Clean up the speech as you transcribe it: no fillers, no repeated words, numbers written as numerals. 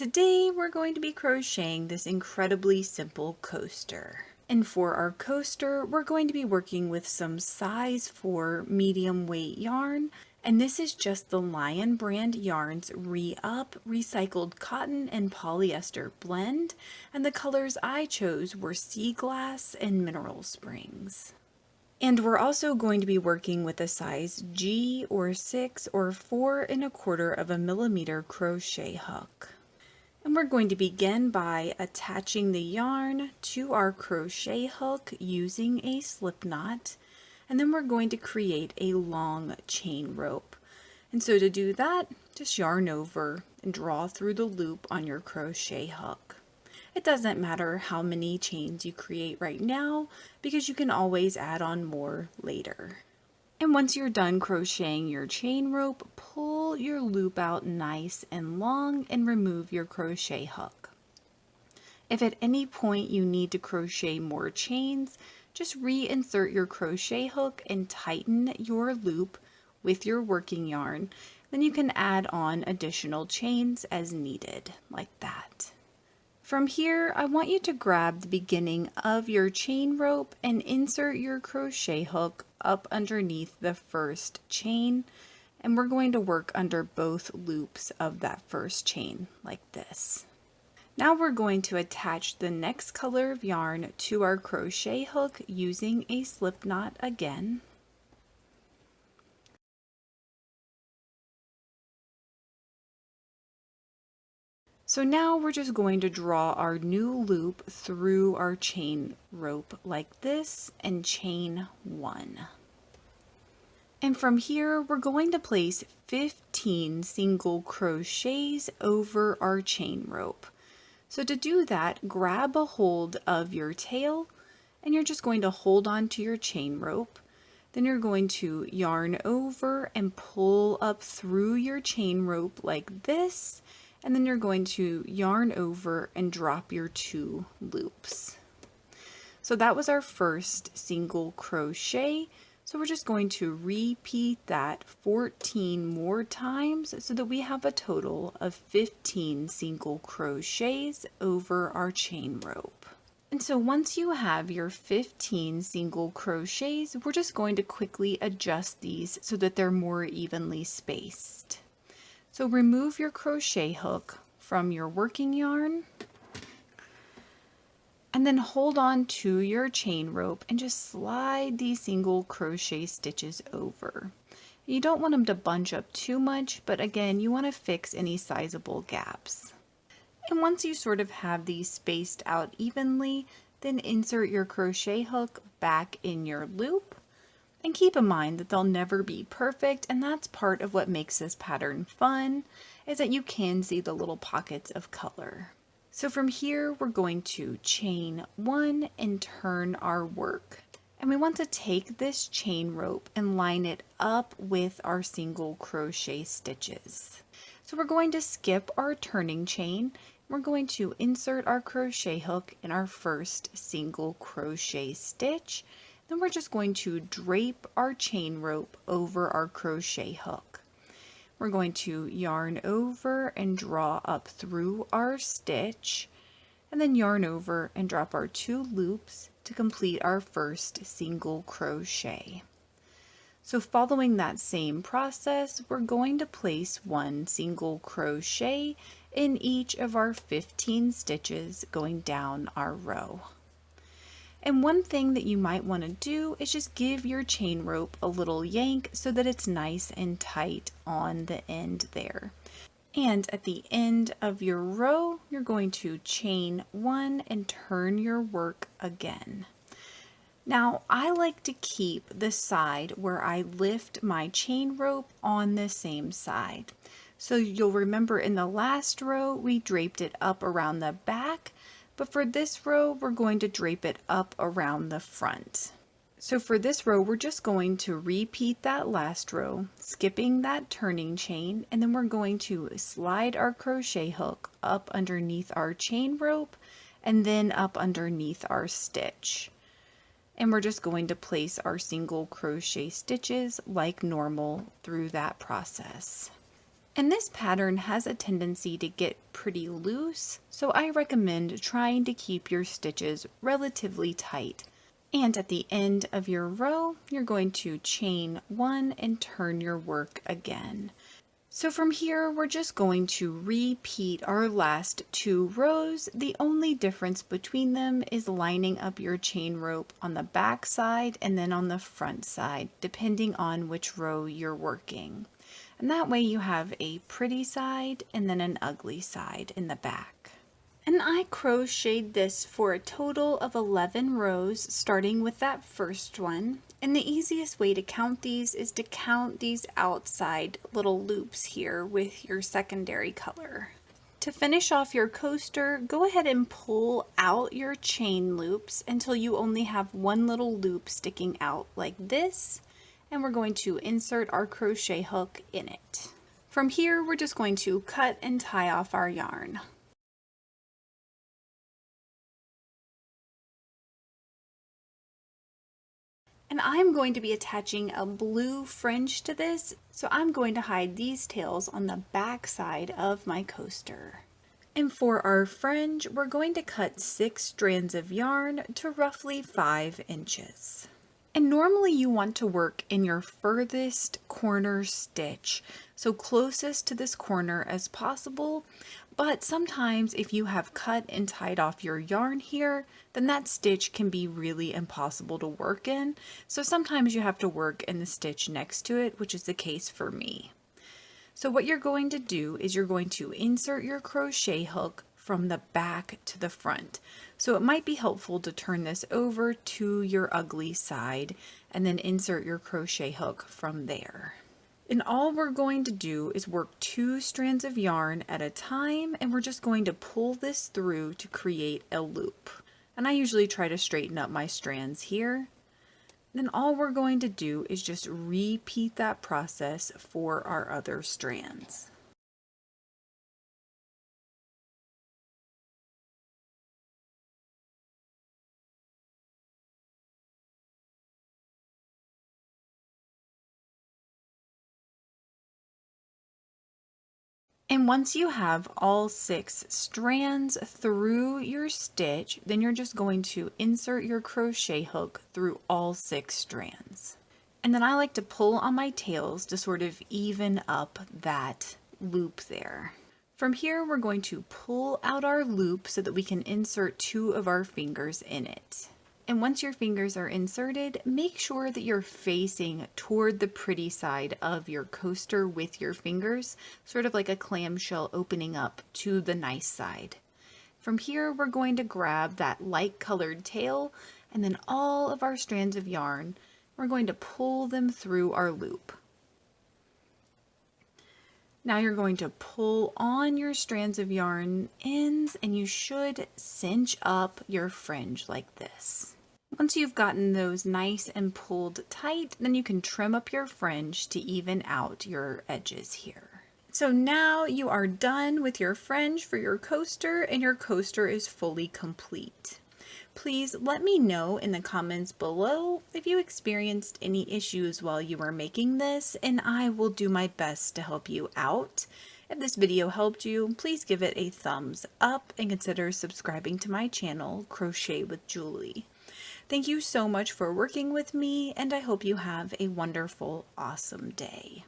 Today we're going to be crocheting this incredibly simple coaster. And for our coaster, we're going to be working with some size 4 medium weight yarn. And this is just the Lion brand yarns Re-Up Recycled Cotton and Polyester blend. And the colors I chose were Sea Glass and Mineral Springs. And we're also going to be working with a size G or 6 or 4 1/4 of a millimeter crochet hook. And we're going to begin by attaching the yarn to our crochet hook using a slip knot, and then we're going to create a long chain rope. And so to do that, just yarn over and draw through the loop on your crochet hook. It doesn't matter how many chains you create right now because you can always add on more later. And once you're done crocheting your chain rope, pull your loop out nice and long and remove your crochet hook. If at any point you need to crochet more chains, just reinsert your crochet hook and tighten your loop with your working yarn. Then you can add on additional chains as needed, like that. From here, I want you to grab the beginning of your chain rope and insert your crochet hook up underneath the first chain, and we're going to work under both loops of that first chain like this. Now we're going to attach the next color of yarn to our crochet hook using a slip knot again. So now we're just going to draw our new loop through our chain rope like this and chain 1. And from here, we're going to place 15 single crochets over our chain rope. So to do that, grab a hold of your tail and you're just going to hold on to your chain rope. Then you're going to yarn over and pull up through your chain rope like this. And then you're going to yarn over and drop your 2 loops. So that was our first single crochet. So we're just going to repeat that 14 more times so that we have a total of 15 single crochets over our chain rope. And so once you have your 15 single crochets, we're just going to quickly adjust these so that they're more evenly spaced. So remove your crochet hook from your working yarn and then hold on to your chain rope and just slide these single crochet stitches over. You don't want them to bunch up too much, but again, you want to fix any sizable gaps. And once you sort of have these spaced out evenly, then insert your crochet hook back in your loop. And keep in mind that they'll never be perfect, and that's part of what makes this pattern fun, is that you can see the little pockets of color. So from here, we're going to chain 1 and turn our work. And we want to take this chain rope and line it up with our single crochet stitches. So we're going to skip our turning chain. We're going to insert our crochet hook in our first single crochet stitch. Then we're just going to drape our chain rope over our crochet hook. We're going to yarn over and draw up through our stitch, and then yarn over and drop our 2 loops to complete our first single crochet. So following that same process, we're going to place 1 single crochet in each of our 15 stitches going down our row. And one thing that you might want to do is just give your chain rope a little yank so that it's nice and tight on the end there. And at the end of your row, you're going to chain 1 and turn your work again. Now, I like to keep the side where I lift my chain rope on the same side. So you'll remember in the last row, we draped it up around the back. But for this row, we're going to drape it up around the front. So for this row, we're just going to repeat that last row, skipping that turning chain, and then we're going to slide our crochet hook up underneath our chain rope and then up underneath our stitch. And we're just going to place our single crochet stitches like normal through that process. And this pattern has a tendency to get pretty loose, so I recommend trying to keep your stitches relatively tight. And at the end of your row, you're going to chain 1 and turn your work again. So from here, we're just going to repeat our last 2 rows. The only difference between them is lining up your chain rope on the back side and then on the front side, depending on which row you're working. And that way you have a pretty side and then an ugly side in the back. And I crocheted this for a total of 11 rows, starting with that first one. And the easiest way to count these is to count these outside little loops here with your secondary color. To finish off your coaster, go ahead and pull out your chain loops until you only have one little loop sticking out like this. And we're going to insert our crochet hook in it. From here, we're just going to cut and tie off our yarn. And I'm going to be attaching a blue fringe to this, so I'm going to hide these tails on the back side of my coaster. And for our fringe, we're going to cut 6 strands of yarn to roughly 5 inches. And normally you want to work in your furthest corner stitch, so closest to this corner as possible. But sometimes if you have cut and tied off your yarn here, then that stitch can be really impossible to work in. So sometimes you have to work in the stitch next to it, which is the case for me. So what you're going to do is you're going to insert your crochet hook from the back to the front. So it might be helpful to turn this over to your ugly side and then insert your crochet hook from there. And all we're going to do is work 2 strands of yarn at a time, and we're just going to pull this through to create a loop. And I usually try to straighten up my strands here. Then all we're going to do is just repeat that process for our other strands. And once you have all 6 strands through your stitch, then you're just going to insert your crochet hook through all 6 strands. And then I like to pull on my tails to sort of even up that loop there. From here, we're going to pull out our loop so that we can insert 2 of our fingers in it. And once your fingers are inserted, make sure that you're facing toward the pretty side of your coaster with your fingers, sort of like a clamshell opening up to the nice side. From here, we're going to grab that light colored tail, and then all of our strands of yarn, we're going to pull them through our loop. Now you're going to pull on your strands of yarn ends, and you should cinch up your fringe like this. Once you've gotten those nice and pulled tight, then you can trim up your fringe to even out your edges here. So now you are done with your fringe for your coaster, and your coaster is fully complete. Please let me know in the comments below if you experienced any issues while you were making this, and I will do my best to help you out. If this video helped you, please give it a thumbs up and consider subscribing to my channel, Crochet with Julie. Thank you so much for working with me, and I hope you have a wonderful, awesome day.